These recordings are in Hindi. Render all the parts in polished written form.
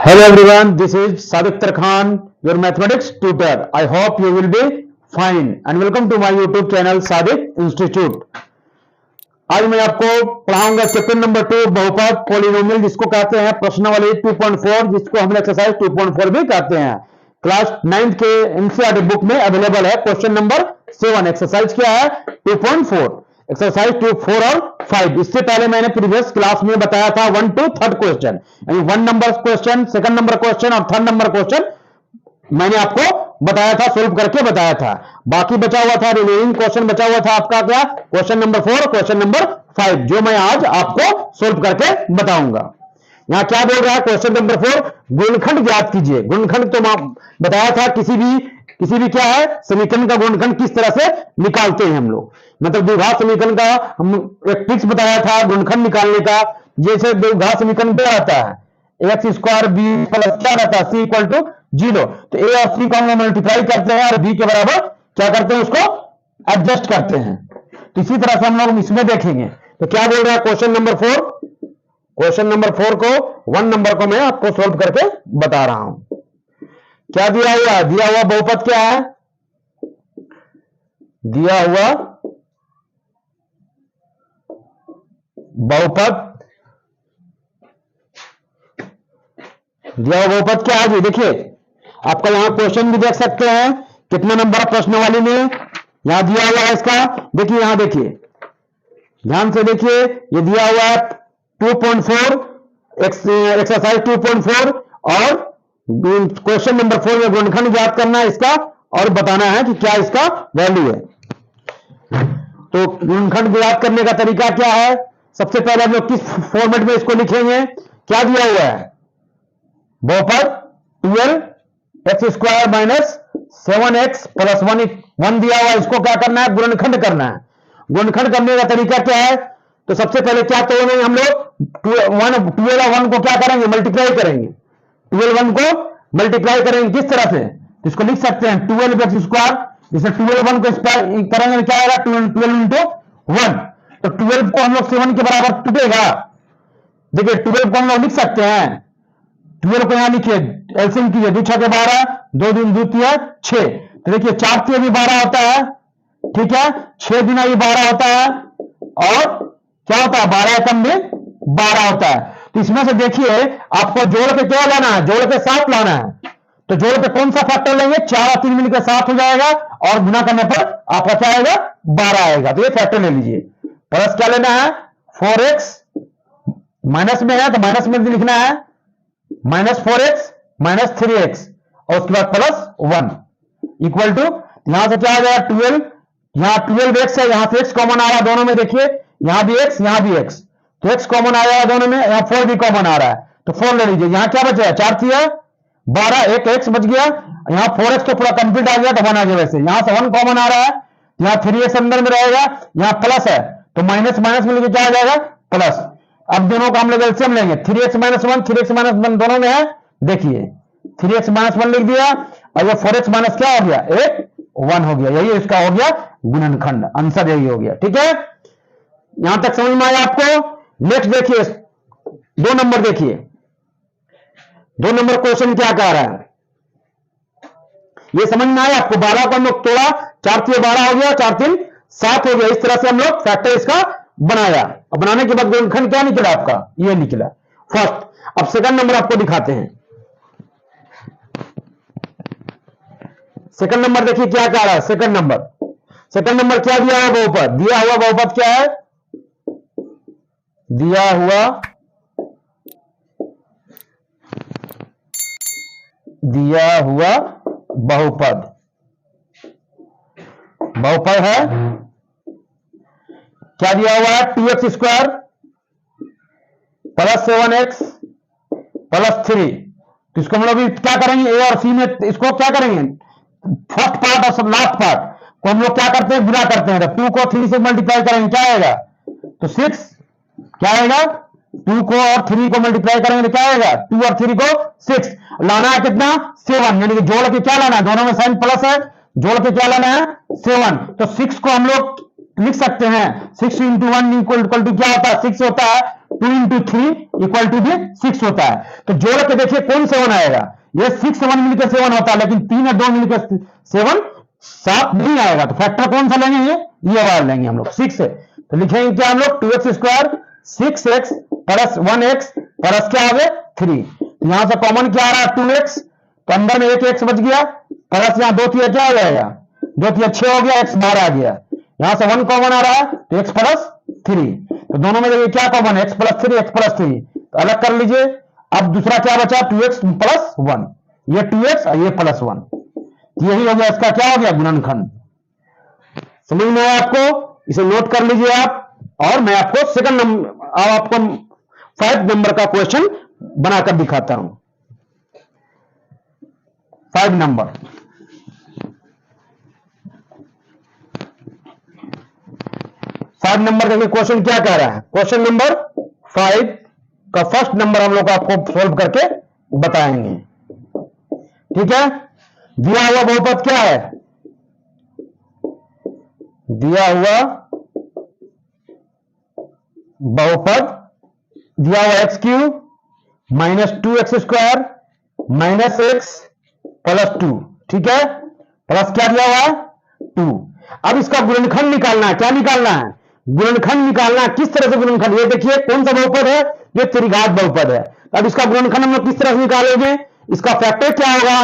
Hello everyone, this is Sadiq Tarkhan, your mathematics tutor. I hope you will be fine and welcome to my YouTube channel Sadiq Institute. आज मैं आपको पढ़ाऊंगा चैप्टर नंबर 2 बहुपद पॉलिनोमियल जिसको कहते हैं प्रश्नावली 2.4 जिसको हम एक्सरसाइज 2.4 भी कहते हैं। क्लास 9 के एनसीईआरटी बुक में अवेलेबल है। क्वेश्चन नंबर 7 एक्सरसाइज क्या है 2.4 एक्सरसाइज 2, 4 और 5। इससे पहले मैंने प्रीवियस क्लास में बताया था 1 to 3rd क्वेश्चन, यानी 1 number question, 2nd number question और 3rd नंबर क्वेश्चन मैंने आपको बताया था, सोल्व करके बताया था। बाकी बचा हुआ था रिमेनिंग क्वेश्चन बचा हुआ था आपका क्या क्वेश्चन नंबर 4 और क्वेश्चन नंबर 5 जो मैं आज आपको सोल्व करके बताऊंगा। यहां क्या बोल रहा है क्वेश्चन नंबर 4, गुणनखंड ज्ञात कीजिए। गुणनखंड तो बताया था किसी भी क्या है समीकरण का गुणनखंड किस तरह से निकालते हैं हम लोग, मतलब द्विघात समीकरण का हम एक ट्रिक्स बताया था गुणनखंड निकालने का। जैसे द्विघात समीकरण क्या आता है एक्स स्क्वायर बी प्लस क्या रहता है सी इक्वल टू 0, तो ए और सी को हम मल्टीप्लाई करते हैं और बी के बराबर क्या करते हैं उसको एडजस्ट करते हैं। तो इसी तरह से हम लोग इसमें देखेंगे। तो क्या बोल रहा है क्वेश्चन नंबर 4, क्वेश्चन नंबर 4 को 1 नंबर को मैं आपको सोल्व करके बता रहा हूं। क्या दिया हुआ बहुपद क्या है, दिया हुआ बहुपद क्या है जी। देखिए आपका यहां क्वेश्चन भी देख सकते हैं कितना नंबर प्रश्नावली में यहां दिया हुआ है इसका। देखिए यहां देखिए ध्यान से देखिए, ये दिया हुआ है 2.4 एक्सरसाइज 2.4 और क्वेश्चन नंबर 4 में गुणनखंड ज्ञात करना है इसका और बताना है कि क्या इसका वैल्यू है। तो गुणनखंड ज्ञात करने का तरीका क्या है, सबसे पहले हम लोग किस फॉर्मेट में इसको लिखेंगे। क्या दिया हुआ है बहुपद 12 x square minus 7x plus 1 दिया हुआ है, इसको क्या करना है गुणनखंड करना है। गुणनखंड करने का तरीका क्या है, तो सबसे पहले क्या तोड़ेंगे हम लोग 12 और 1 को क्या करेंगे मल्टीप्लाई करेंगे। 12 1 को मल्टीप्लाई करेंगे किस तरह से, इसको लिख सकते हैं 12 एक्स स्क्वायर, जिसे 12 1 को करेंगे क्या आएगा 12 इंटू 1, तो 12 को हम लोग 7 के बराबर टूटेगा। देखिए 12 को हम लोग लिख सकते हैं, 12 को यहां लिखिए एलसीएम कीजिए 2 6 के 12, 2 दूनी 2 3 6, तो देखिए 4 3 भी 12 होता है, ठीक है 6 गुना भी 12 होता है और क्या होता है 12 कम में 12 होता है। तो इसमें से देखिए आपको जोड़ के क्या लाना है, जोड़ के 7 लाना है। तो जोड़ के कौन सा फैक्टर लेंगे 4 और 3 मिलकर 7 हो जाएगा और गुना करने पर आपका क्या आएगा 12 आएगा। तो ये फैक्टर ले लीजिए। प्लस क्या लेना है 4x, माइनस में है तो माइनस में भी लिखना है माइनस 4x माइनस 3x और उसके बाद प्लस 1 इक्वल टू यहां से क्या आ जाएगा 12, यहां 12x है, यहां से x कॉमन आ रहा है दोनों में, देखिए यहां भी x यहां भी x, तो x कॉमन आ जाएगा दोनों में, यहां 4 भी कॉमन आ रहा है तो 4 ले लीजिए। यहां क्या बचा 4 3 12, एक x बच गया, यहां 4x तो पूरा कंप्लीट आ गया तो 1 आ गया। वैसे यहां से 1 कॉमन आ रहा है, यहां 3x अंदर में रहेगा, यहां प्लस है तो माइनस माइनस में लेके क्या आ जाएगा प्लस। अब दोनों का हम लोग एलसीएम लेंगे 3x माइनस 1 3x माइनस 1 दोनों में है, देखिए 3x माइनस 1 लिख दिया और ये 4x माइनस क्या हो गया 1 हो गया। यही इसका हो गया गुणनखंड, आंसर यही हो गया। ठीक है यहां तक समझ में आया आपको। नेक्स्ट देखिए 2 नंबर, देखिए 2 नंबर क्वेश्चन क्या कह रहा है ये समझ में आया आपको। 12 को हम लोग तोड़ा, 4 3 12 हो गया, 4 3 7 हो गया। इस तरह से हम लोग फैक्टर इसका बनाया और बनाने के बाद गुणनखंड क्या निकला आपका ये निकला फर्स्ट। अब सेकंड नंबर आपको दिखाते हैं। सेकंड नंबर देखिए क्या कह रहा है। सेकंड नंबर क्या दिया हुआ बहुपद, दिया हुआ बहुपद क्या है, दिया हुआ बहुपद है क्या दिया हुआ है 2x square plus 7x plus 3। तो इसको हम लोग क्या करेंगे ए और सी में, इसको क्या करेंगे फर्स्ट पार्ट और लास्ट पार्ट को हम लोग क्या करते हैं गुना करते हैं। तो 2 को 3 से मल्टीप्लाई करेंगे क्या आएगा तो 6, क्या आएगा 2 को और 3 को मल्टीप्लाई करेंगे तो क्या आएगा 2 और 3 को 6, लाना है कितना 7, यानी कि जोड़ के क्या लाना है, दोनों में साइन प्लस है, जोड़ के क्या लाना है 7। तो 6 को हम लोग लिख सकते हैं 6 इंटू 1 इक्वल टू क्या होता है 6 होता है, 2 इंटू 3 इक्वल टू भी 6 होता है। तो जोड़ के देखिए कौन सा 1 आएगा, ये 6 7 मिलकर 7 होता है, लेकिन 3 और 2 मिलकर 7 7 नहीं आएगा। तो फैक्टर कौन सा लेंगे, ये वाला लेंगे हम लोग 6 है। तो लिखेंगे क्या हम लोग 2x square 6x plus 1x plus क्या आ गया 3। तो यहां से कॉमन क्या आ रहा है 2x, तो अंदर में एक x बच गया, प्लस यहां 2 3 क्या हो जाएगा, 2 3 6 हो गया, x बाहर आ गया। यहां से 1 कॉमन आ रहा है तो x प्लस 3, तो दोनों में देखिए क्या कॉमन है x प्लस 3 x प्लस 3, तो अलग कर लीजिए। अब दूसरा क्या बचा 2x प्लस 1, ये 2x और ये प्लस 1, यही हो गया इसका क्या हो गया गुणनखंड। समझ में आया आपको, इसे नोट कर लीजिए आप। और मैं आपको सेकंड नंबर आपको 5 नंबर का क्वेश्चन बनाकर दिखाता हूं। 5 नंबर, का क्वेश्चन क्या कह रहा है, क्वेश्चन नंबर 5 का फर्स्ट नंबर हम लोग आपको सोल्व करके बताएंगे। ठीक है, दिया हुआ बहुपद क्या है, दिया हुआ बहुपद दिया हुआ x cube minus 2x square minus x plus 2, ठीक है, प्लस क्या दिया हुआ है 2। अब इसका गुणनखंड निकालना है, क्या निकालना है, गुणनखंड निकालना है। किस तरह से गुणनखंड, ये देखिए कौन सा बहुपद है, ये त्रिघात बहुपद है। अब इसका गुणनखंड हम लोग किस तरह से निकालेंगे, इसका फैक्टर क्या होगा,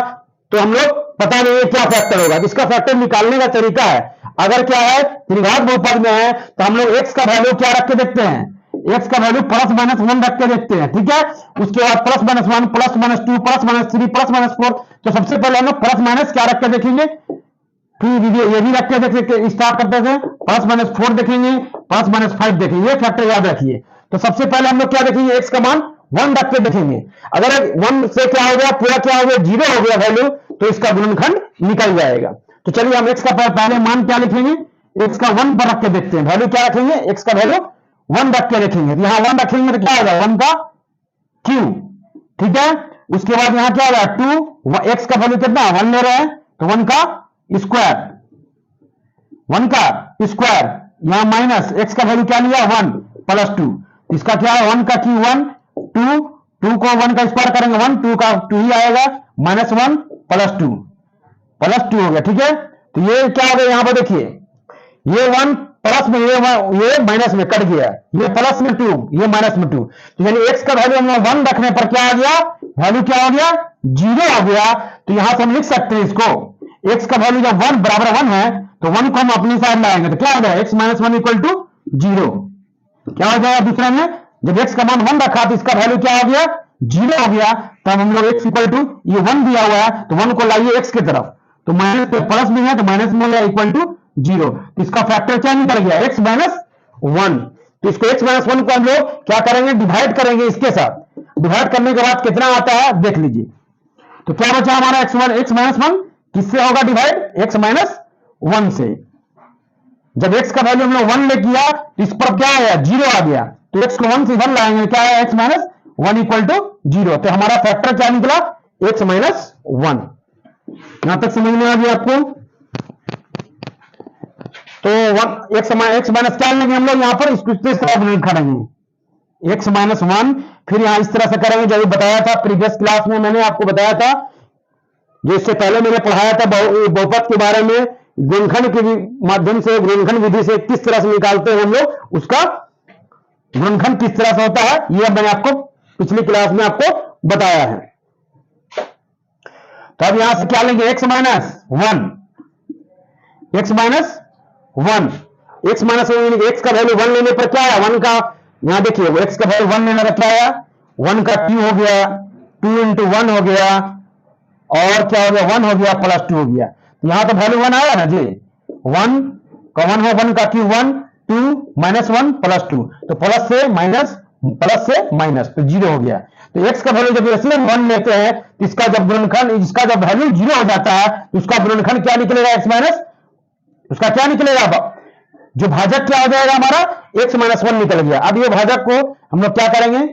तो हम लोग पता नहीं है क्या फैक्टर होगा। इसका फैक्टर निकालने का तरीका है, अगर क्या है त्रिघात बहुपद में है तो हम लोग x का वैल्यू क्या रख के देखते हैं, x का वैल्यू प्लस माइनस 1 रख के देखते हैं। ठीक है, उसके बाद plus minus 1 plus minus 2 plus minus 3 plus minus 4। तो सबसे पहले हम लोग प्लस माइनस क्या रख के देखेंगे, फिर ये भी रख के देखेंगे, स्टार्ट करते थे प्लस माइनस 4 देखेंगे, प्लस माइनस 5 देखेंगे, ये फैक्टर याद रखिए। तो सबसे पहले हम लोग क्या देखेंगे, x का मान 1 रख के देखेंगे। अगर 1 से क्या हो गया, पूरा क्या हो गया 0 हो गया वैल्यू, तो इसका गुणनखंड निकल जाएगा। तो चलिए हम x का पहले मान क्या लिखेंगे, x का 1 पर रख के देखते हैं, वैल्यू क्या रखेंगे, x का वैल्यू 1 रख के रखेंगे। तो यहां 1 रखेंगे तो क्या होगा 1 का क्यूब, ठीक है। उसके बाद यहां क्या होगा 2, x का वैल्यू कितना 1 ले रहे हैं तो 1 का स्क्वायर, 1 का स्क्वायर, यहां माइनस x का वैल्यू क्या लिया 1 प्लस 2, इसका क्या है 1 का क्यूब 1, 2 को 1 का स्क्वायर करेंगे 1, 2 का 2 ही आएगा, माइनस 1 प्लस 2 हो गया। ठीक है, तो ये क्या हो गया, यहां पर देखिए ये 1 प्लस में ये माइनस में कट गया, ये प्लस में 2 ये माइनस में 2, तो यानी x का वैल्यू हम लोग 1 रखने पर क्या आ गया, वैल्यू क्या हो गया 0 हो गया। तो यहां से हम लिख सकते हैं इसको, x का वैल्यू जब 1 बराबर 1 है तो 1 को हम अपनी साइड लाएंगे तो क्या हो जाएगा x माइनस 1 इक्वल टू 0, क्या हो जाएगा दूसरे में, जब x का मान 1 रखा तो इसका वैल्यू क्या हो गया 0 हो गया। तब हम लोग x इक्वल टू ये 1 दिया हुआ है तो 1 को लाइए x की तरफ, तो माइनस पे प्लस में है तो माइनस में हो इक्वल टू 0, तो इसका फैक्टर क्या निकल गया x माइनस 1। तो इसको x माइनस 1 को हम लोग क्या करेंगे, डिवाइड करेंगे इसके साथ, डिवाइड करने के बाद कितना आता है देख लीजिए। तो क्या बचा हमारा x माइनस 1 किससे होगा डिवाइड, x माइनस 1 से। जब x का वैल्यू हम लोग 1 ले किया तो इस पर क्या आया 0 आ गया, तो x को 1 से इधर लाएंगे क्या है x माइनस 1 इक्वल टू 0, तो हमारा फैक्टर क्या निकला x माइनस 1। यहां तक समझ में आ गया आपको। तो x माइनस क्या लेंगे हम लोग यहां पर, इसको करेंगे x माइनस 1, फिर यहां इस तरह से करेंगे जो बताया था प्रीवियस क्लास में, मैंने आपको बताया था, जो इससे पहले मैंने पढ़ाया था बहुपद के बारे में, गुणनखंड के माध्यम से गुणनखंड विधि से किस तरह से निकालते हैं हम लोग, उसका गुणनखंड किस तरह से होता है यह मैंने आपको पिछली क्लास में आपको बताया है। तो अब यहां से क्या लेंगे x minus 1, x minus 1, x minus 1 x का वैल्यू 1 लेने पर क्या है 1 का, यहां देखिए x का वैल्यू 1 लेने पर क्या आया 1 का क्यू हो गया, 2 इंटू 1 हो गया, और क्या हो गया 1 हो गया प्लस 2 हो गया। तो यहां तो वैल्यू 1 आया ना जी, 1 का 1 है, 1 का क्यू 1, 2 माइनस 1 प्लस 2, तो प्लस से माइनस प्लस से माइनस तो 0 हो गया। तो x का वैल्यू जब इसमें 1 लेते हैं तो इसका जब गुणनखंड, इसका जब वैल्यू 0 हो जाता है तो उसका गुणनखंड क्या निकलेगा x माइनस, उसका क्या निकलेगा, जो भाजक क्या हो जाएगा हमारा x माइनस 1 निकल गया। अब ये भाजक को हम लोग क्या करेंगे,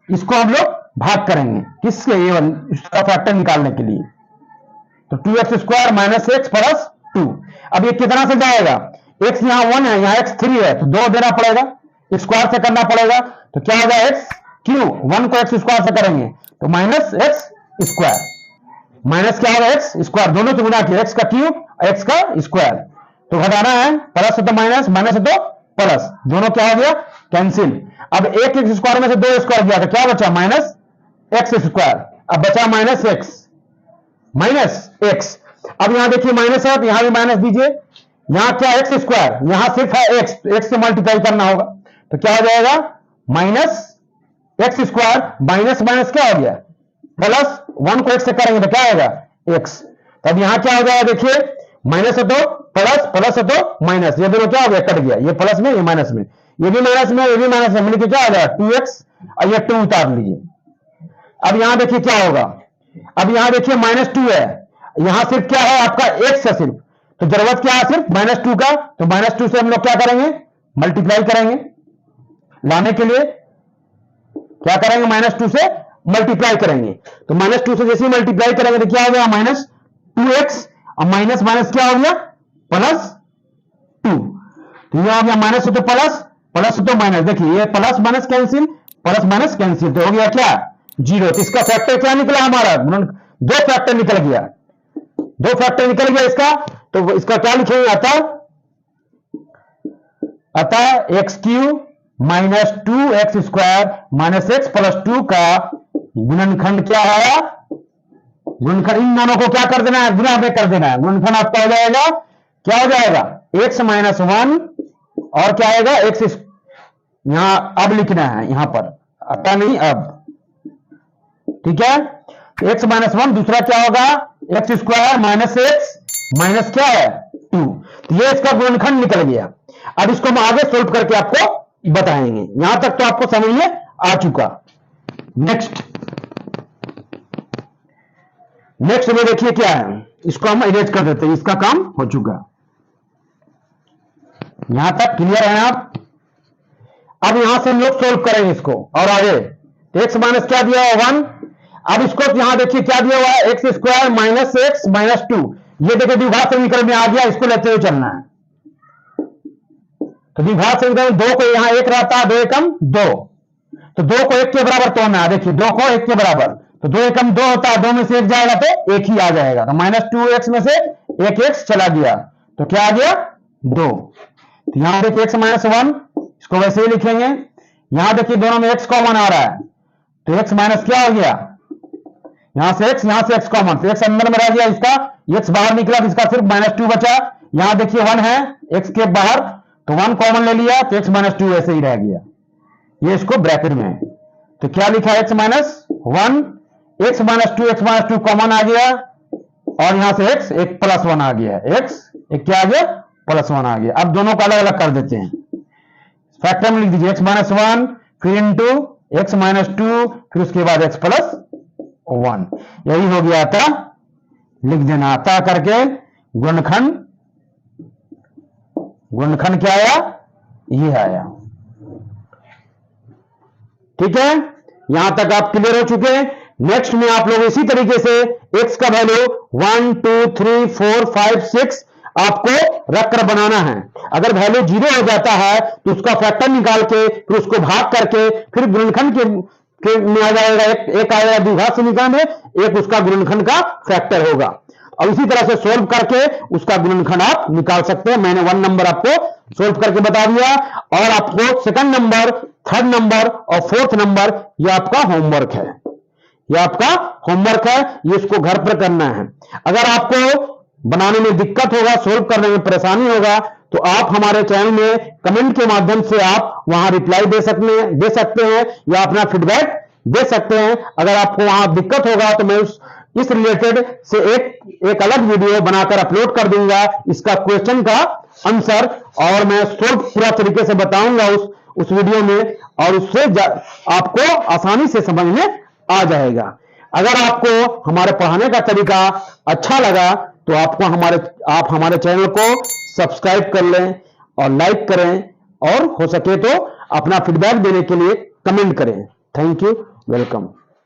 इसको हम लोग भाग करेंगे किसके, ये इसका फैक्टर निकालने के लिए, तो 2x square minus x plus 2। अब ये कितना से जाएगा, x यहां 1 है, यहां x 3 है, तो 2 देना पड़ेगा, स्क्वायर से करना पड़ेगा, तो क्या होगा एक्स क्यू, 1 को एक्स स्क्वायर से करेंगे तो माइनस एक्स स्क्वायर, माइनस क्या होगा एक्स स्क्वायर, दोनों से गुना किया, एक्स का क्यूब एक्स का स्क्वायर, तो घटाना है, प्लस है तो माइनस, माइनस है तो प्लस, दोनों क्या हो गया कैंसिल। अब एक एक्स स्क्वायर में से 2 स्क्वायर गया तो क्या बचा माइनस एक्स स्क्वायर, अब बचा माइनस एक्स। अब यहां देखिए माइनस है तो यहां भी माइनस दीजिए, यहां क्या एक्स स्क्वायर, यहां सिर्फ है एक्स से मल्टीप्लाई करना होगा, तो क्या हो जाएगा minus x square, minus minus क्या हो गया प्लस, 1 को एक्स से करेंगे तो क्या होगा एक्स, तब यहां क्या हो जाएगा देखिए, माइनस है तो प्लस, प्लस है तो माइनस, ये दोनों क्या हो गया कट गया, ये प्लस में ये माइनस में, ये भी माइनस में ये भी माइनस में, मिलकर क्या हो जाएगा 2x, और ये 2 उतार लीजिए। अब यहां देखिए क्या होगा, अब यहां देखिए -2 है, यहां सिर्फ क्या है आपका x है सिर्फ, तो जरूरत क्या है सिर्फ -2 का, तो -2 से हम लोग क्या करेंगे मल्टीप्लाई करेंगे, लाने के लिए क्या करेंगे -2 से मल्टीप्लाई करेंगे, तो -2 से जैसे ही मल्टीप्लाई करेंगे तो क्या हो गया -2x, और माइनस माइनस क्या हो गया +2, तो ये हो गया माइनस तो प्लस, प्लस तो माइनस, देखिए ये plus minus cancel, plus minus cancel, तो हो गया क्या 0, तो इसका फैक्टर क्या निकला हमारा, 2 फैक्टर निकल गया, 2 फैक्टर निकल गया इसका, तो इसका क्या लिखेंगे अतः x Q minus 2x square minus x plus 2 का गुणनखंड क्या है, गुणनखंड इन दोनों को क्या कर देना है गुणा में कर देना है, गुणनखंड आपका हो जाएगा क्या हो जाएगा x माइनस 1, और क्या आएगा x, यहां अब लिखना है यहां पर अतः नहीं अब, ठीक है, x माइनस 1, दूसरा क्या होगा x square minus x minus क्या है 2, तो ये इसका गुणनखंड निकल गया। अब इसको हम आगे सोल्व करके आपको बताएंगे, यहां तक तो आपको समझ में आ चुका। नेक्स्ट में देखिए क्या है, इसको हम इरेज कर देते हैं, इसका काम हो चुका, यहां तक क्लियर है आप। अब यहां से हम लोग सोल्व करेंगे इसको और आगे, एक्स माइनस क्या दिया है 1, अब इसको यहां देखिए क्या दिया हुआ है x square minus x minus 2, ये देखिए द्विघात समीकरण में आ गया, इसको लेते हुए चलना है, तो द्विघात समीकरण 2 को यहां 1 रहता है, 2 एकम 2, तो 2 को 1 के बराबर तोड़ना है, देखिए 2 को 1 के बराबर, तो 2 एकम 2 होता है, 2 में से 1 जाएगा तो 1 ही आ जाएगा, तो -2x में से 1x चला गया, तो क्या आ गया 2, तो यहां देखिए x माइनस 1, इसको वैसे ही लिखेंगे, यहां देखिए दोनों में x कॉमन आ रहा है, तो x माइनस क्या हो गया, यहां से x कॉमन, तो x अंदर में रह गया, इसका x बाहर निकला तो इसका सिर्फ -2 बचा, यहां देखिए 1 है x के बाहर, तो 1 कॉमन ले लिया तो x -2 ऐसे ही रह गया, ये इसको ब्रैकेट में है, तो क्या लिखा x minus 1, x minus 2 common आ गया, और यहां से x एक प्लस 1 आ गया, x एक क्या आ गया +1 आ गया। अब दोनों को अलग अलग कर देते हैं, फैक्टर में लिख दीजिए x माइनस 1 फिर इंटू x माइनस 2 फिर उसके बाद x प्लस 1, यही हो गया था, लिख देना अतः करके गुणनखंड क्या आया, ये आया, ठीक है, यहां तक आप क्लियर हो चुके हैं। नेक्स्ट में आप लोग इसी तरीके से x का वैल्यू 1 2 3 4 5 6 आपको रखकर बनाना है, अगर वैल्यू 0 हो जाता है तो उसका फैक्टर निकाल के फिर उसको भाग करके फिर गुणनखंड के में आ जाएगा, एक आएगा द्विघात समीकरण में, एक उसका गुणनखंड का फैक्टर होगा, और इसी तरह से सोल्व करके उसका गुणनखंड आप निकाल सकते हैं। मैंने 1 नंबर आपको सोल्व करके बता दिया, और आपको सेकंड नंबर, थर्ड नंबर और फोर्थ नंबर ये आपका होमवर्क है, ये आपका होमवर्क है, ये इसको घर पर करना है। अगर आपको बनाने में दिक्कत होगा, सोल्व करने में परेशानी होगा, तो आप हमारे चैनल में कमेंट के माध्यम से आप वहां रिप्लाई दे सकते हैं या अपना फीडबैक दे सकते हैं। अगर आपको वहां दिक्कत होगा तो मैं इस रिलेटेड से एक अलग वीडियो बनाकर अपलोड कर दूंगा, इसका क्वेश्चन का आंसर, और मैं सोल्व पूरा तरीके से बताऊंगा उस वीडियो में, और उससे आपको आसानी से समझ में आ जाएगा। अगर आपको हमारे पढ़ाने का तरीका अच्छा लगा तो आप हमारे चैनल को सब्सक्राइब कर लें और लाइक करें, और हो सके तो अपना फीडबैक देने के लिए कमेंट करें। Thank you, welcome.